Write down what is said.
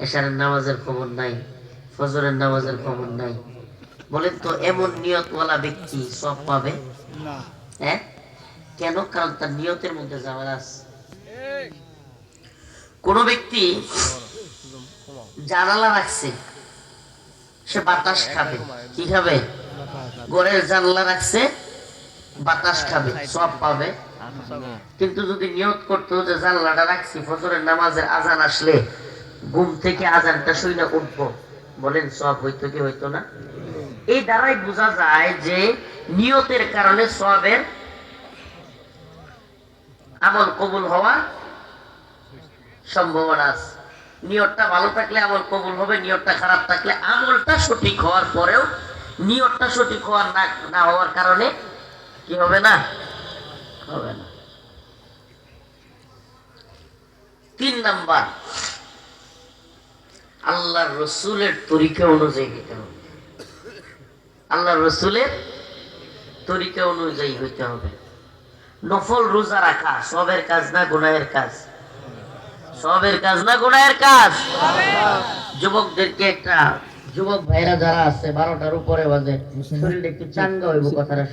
এশারের নামাজের খবর নাই, ফজরের নামাজের খবর নাই। বলেন তো এমন নিয়তওয়ালা ব্যক্তি সব পাবে না? হ্যাঁ, কেন? কারণ তার নিয়তের মধ্যে ঝামেলা আছে। কোন ব্যক্তি জানালা রাখছে, সে বাতাস খাবে। কি খাবে? ঘরের জানলা রাখছে, বাতাস খাবে, সব পাবে। কিন্তু যদি নিয়ত করতো যে জানলাটা রাখছি, ফজরের নামাজের আজান আসলে ঘুম থেকে আজানটা শুনে উঠবো, বলেন সব হইতো কি হইতো না? এই দ্বারাই বোঝা যায় যে নিয়তের কারণে সবের আমল কবুল হওয়া সম্ভাবনা আছে। নিয়তটা ভালো থাকলে আমল কবুল হবে, নিয়তটা খারাপ থাকলে আমলটা সঠিক হওয়ার পরেও নিয়তটা সঠিক হওয়ার না হওয়ার কারণে কি হবে না? হবে না। 3 নাম্বার, আল্লাহর রসুলের তরিকা অনুযায়ী হইতে হবে। আল্লাহর রসুলের তরিকা অনুযায়ী হইতে হবে। নফল রোজা রাখা সবের কাজ না গুনাহের কাজ? সবের কাজ না গুনাহের কাজ? যুবকদেরকে একটা, যুবক ভাইরা যারা আছে 12টার উপরে বাজে, শরীরটা একটু চাঙ্গা হইব কথাটা